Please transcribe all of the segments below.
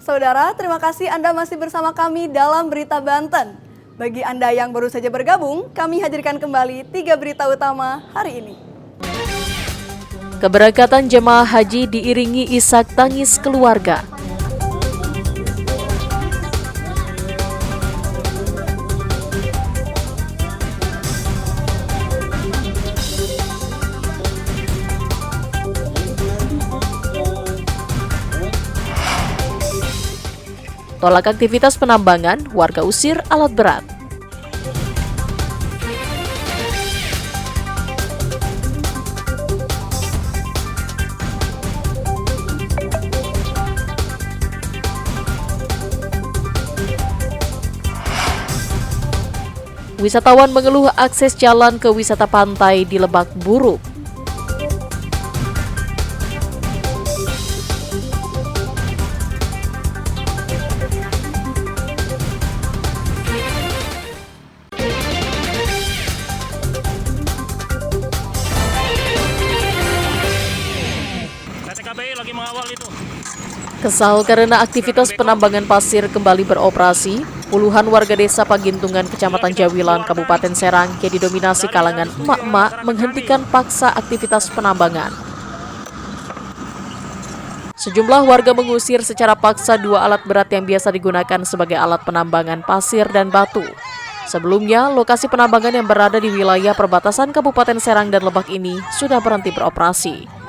Saudara, terima kasih Anda masih bersama kami dalam Berita Banten. Bagi Anda yang baru saja bergabung, kami hadirkan kembali 3 berita utama hari ini. Keberangkatan jemaah haji diiringi isak tangis keluarga. Tolak aktivitas penambangan, warga usir alat berat. Wisatawan mengeluh akses jalan ke wisata pantai di Lebak buruk. Lagi mengawal itu. Kesal karena aktivitas penambangan pasir kembali beroperasi, puluhan warga desa Pagintungan, Kecamatan Jawilan, Kabupaten Serang yang didominasi kalangan emak-emak menghentikan paksa aktivitas penambangan. Sejumlah warga mengusir secara paksa 2 alat berat yang biasa digunakan sebagai alat penambangan pasir dan batu. Sebelumnya, lokasi penambangan yang berada di wilayah perbatasan Kabupaten Serang dan Lebak ini sudah berhenti beroperasi.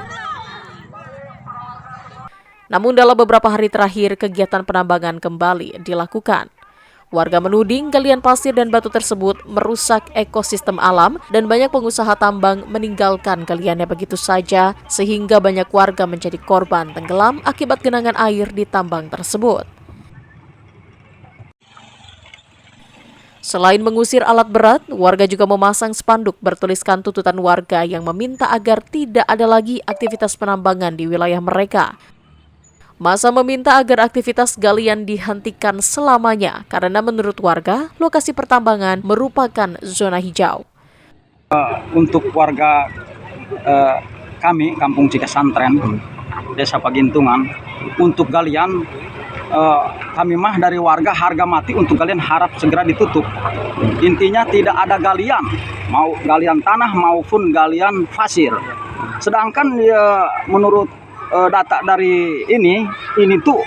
Namun dalam beberapa hari terakhir, kegiatan penambangan kembali dilakukan. Warga menuding galian pasir dan batu tersebut merusak ekosistem alam dan banyak pengusaha tambang meninggalkan galiannya begitu saja sehingga banyak warga menjadi korban tenggelam akibat genangan air di tambang tersebut. Selain mengusir alat berat, warga juga memasang spanduk bertuliskan tuntutan warga yang meminta agar tidak ada lagi aktivitas penambangan di wilayah mereka. Masa meminta agar aktivitas galian dihentikan selamanya karena menurut warga, lokasi pertambangan merupakan zona hijau. Untuk warga kami, Kampung Cikesantren, Desa Pagintungan, untuk galian, kami mah dari warga harga mati untuk galian harap segera ditutup. Intinya tidak ada galian, mau galian tanah maupun galian pasir. Sedangkan menurut data dari ini tuh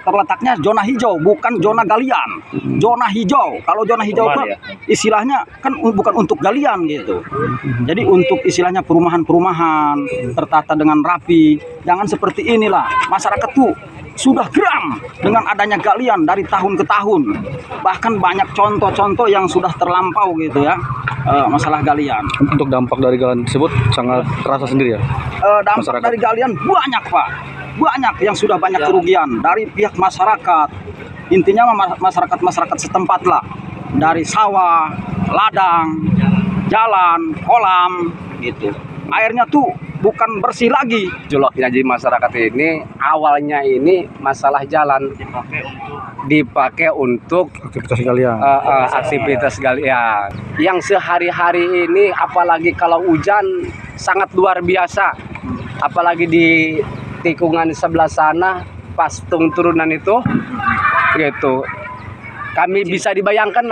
terletaknya zona hijau, bukan zona galian. Zona hijau. Kalau zona hijau kan istilahnya kan bukan untuk galian gitu. Jadi untuk istilahnya perumahan-perumahan tertata dengan rapi. Jangan seperti inilah. Masyarakat tuh sudah geram dengan adanya galian dari tahun ke tahun. Bahkan banyak contoh-contoh yang sudah terlampau gitu ya. Masalah galian. Untuk dampak dari galian tersebut sangat terasa sendiri ya? Dampak masyarakat dari galian banyak, Pak. Banyak yang sudah banyak kerugian dari pihak masyarakat. Intinya masyarakat setempat lah. Dari sawah, ladang, jalan, kolam gitu. Airnya tuh bukan bersih lagi. Juloknya jadi masyarakat ini awalnya ini masalah jalan dipakai untuk aktivitas galian. Aktivitas galian yang sehari-hari ini, apalagi kalau hujan sangat luar biasa, apalagi di tikungan sebelah sana pas turunan itu gitu. Kami bisa bayangkan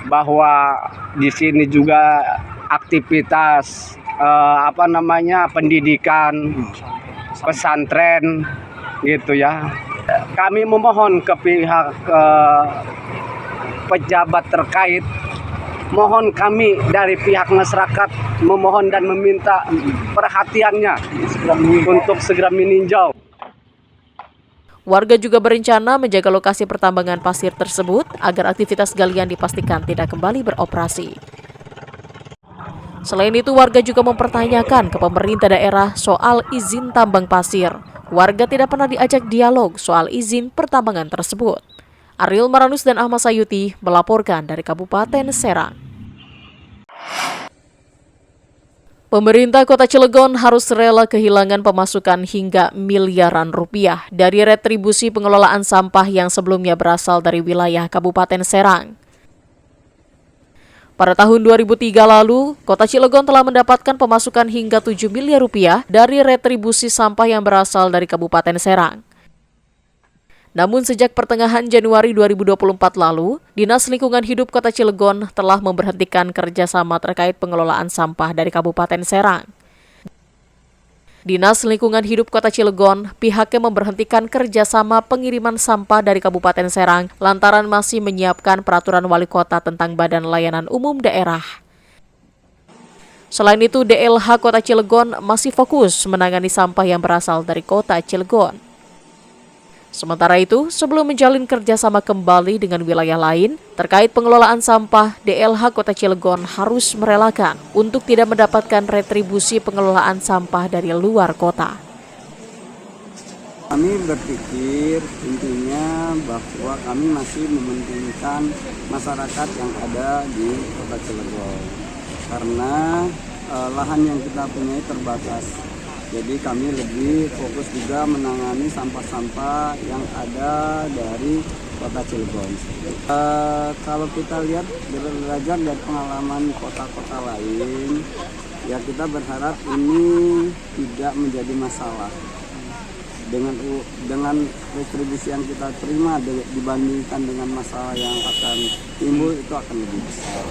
bahwa di sini juga aktivitas pendidikan pesantren gitu ya. Kami memohon ke pihak pejabat terkait, mohon kami dari pihak masyarakat memohon dan meminta perhatiannya untuk segera meninjau. Warga juga berencana menjaga lokasi pertambangan pasir tersebut agar aktivitas galian dipastikan tidak kembali beroperasi. Selain itu, warga juga mempertanyakan ke pemerintah daerah soal izin tambang pasir. Warga tidak pernah diajak dialog soal izin pertambangan tersebut. Ariel Maranus dan Ahmad Sayuti melaporkan dari Kabupaten Serang. Pemerintah Kota Cilegon harus rela kehilangan pemasukan hingga miliaran rupiah dari retribusi pengelolaan sampah yang sebelumnya berasal dari wilayah Kabupaten Serang. Pada tahun 2003 lalu, Kota Cilegon telah mendapatkan pemasukan hingga 7 miliar rupiah dari retribusi sampah yang berasal dari Kabupaten Serang. Namun sejak pertengahan Januari 2024 lalu, Dinas Lingkungan Hidup Kota Cilegon telah memberhentikan kerjasama terkait pengelolaan sampah dari Kabupaten Serang. Dinas Lingkungan Hidup Kota Cilegon pihaknya memberhentikan kerjasama pengiriman sampah dari Kabupaten Serang lantaran masih menyiapkan peraturan wali kota tentang Badan Layanan Umum Daerah. Selain itu, DLH Kota Cilegon masih fokus menangani sampah yang berasal dari Kota Cilegon. Sementara itu, sebelum menjalin kerjasama kembali dengan wilayah lain, terkait pengelolaan sampah, DLH Kota Cilegon harus merelakan untuk tidak mendapatkan retribusi pengelolaan sampah dari luar kota. Kami berpikir intinya bahwa kami masih mementingkan masyarakat yang ada di Kota Cilegon. Karena lahan yang kita punyai terbatas. Jadi kami lebih fokus juga menangani sampah-sampah yang ada dari Kota Cilegon. Kalau kita lihat belajar dari pengalaman kota-kota lain, ya kita berharap ini tidak menjadi masalah. Dengan retribusi yang kita terima dibandingkan dengan masalah yang akan timbul, itu akan lebih besar.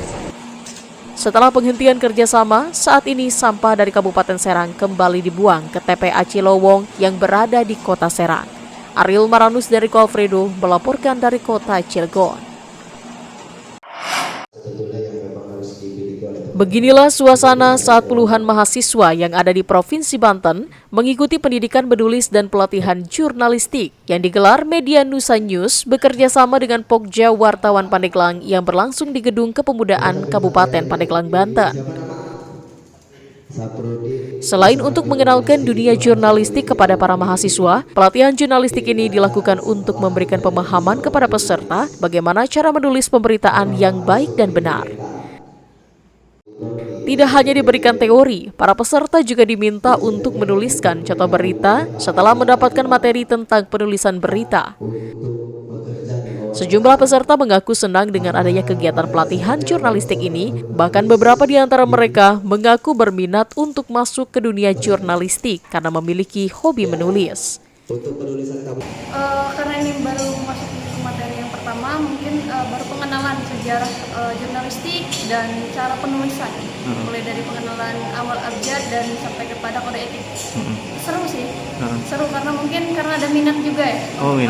Setelah penghentian kerjasama, saat ini sampah dari Kabupaten Serang kembali dibuang ke TPA Cilowong yang berada di Kota Serang. Ariel Maranus dari Kolfredo melaporkan dari Kota Cilegon. Beginilah suasana saat puluhan mahasiswa yang ada di Provinsi Banten mengikuti pendidikan menulis dan pelatihan jurnalistik yang digelar Media Nusa News bekerjasama dengan Pokja Wartawan Pandeglang yang berlangsung di Gedung Kepemudaan Kabupaten Pandeglang, Banten. Selain untuk mengenalkan dunia jurnalistik kepada para mahasiswa, pelatihan jurnalistik ini dilakukan untuk memberikan pemahaman kepada peserta bagaimana cara menulis pemberitaan yang baik dan benar. Tidak hanya diberikan teori, para peserta juga diminta untuk menuliskan contoh berita setelah mendapatkan materi tentang penulisan berita. Sejumlah peserta mengaku senang dengan adanya kegiatan pelatihan jurnalistik ini, bahkan beberapa di antara mereka mengaku berminat untuk masuk ke dunia jurnalistik karena memiliki hobi menulis. Karena ini baru masuk ke materi yang pertama, mungkin baru pengenalan sejarah jurnalistik dan cara penulisan, mulai dari pengenalan awal abjad dan sampai kepada kode etik. Seru sih, seru karena mungkin karena ada minat juga ya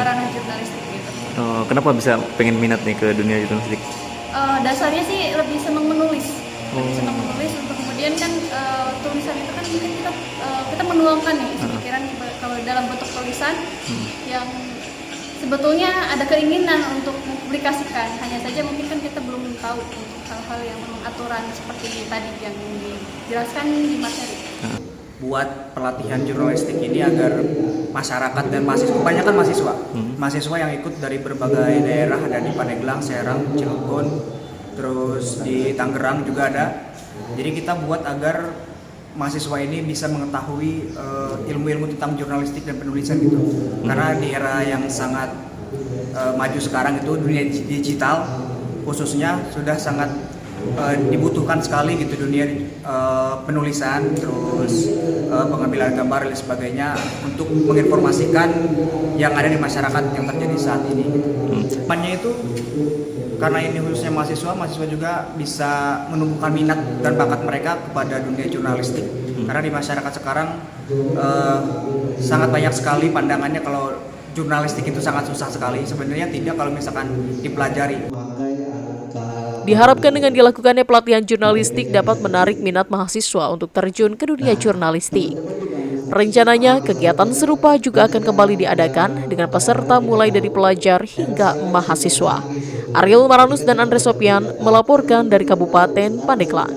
ranah jurnalistik gitu. Kenapa bisa pengen minat nih ke dunia jurnalistik? Dasarnya sih lebih senang menulis, senang menulis untuk kemudian kan tulisan itu kan mungkin kita menuangkan nih isi pikiran kalau dalam bentuk tulisan yang sebetulnya ada keinginan untuk mempublikasikan, hanya saja mungkin kan kita belum tahu untuk hal-hal yang aturan seperti tadi yang dijelaskan di materi. Buat pelatihan jurnalistik ini agar masyarakat dan mahasiswa, kebanyakan mahasiswa yang ikut dari berbagai daerah, ada di Pandeglang, Serang, Cilegon, terus di Tangerang juga ada. Jadi kita buat agar mahasiswa ini bisa mengetahui ilmu-ilmu tentang jurnalistik dan penulisan gitu. Karena di era yang sangat maju sekarang itu, dunia digital khususnya sudah sangat dibutuhkan sekali gitu dunia penulisan, terus pengambilan gambar dan sebagainya untuk menginformasikan yang ada di masyarakat yang terjadi saat ini. Depannya itu karena ini khususnya mahasiswa juga bisa menumbuhkan minat dan bakat mereka kepada dunia jurnalistik. Karena di masyarakat sekarang sangat banyak sekali pandangannya kalau jurnalistik itu sangat susah sekali. Sebenarnya tidak kalau misalkan dipelajari. Diharapkan dengan dilakukannya pelatihan jurnalistik dapat menarik minat mahasiswa untuk terjun ke dunia jurnalistik. Rencananya, kegiatan serupa juga akan kembali diadakan dengan peserta mulai dari pelajar hingga mahasiswa. Ariel Maranus dan Andre Sopian melaporkan dari Kabupaten Pandeglang.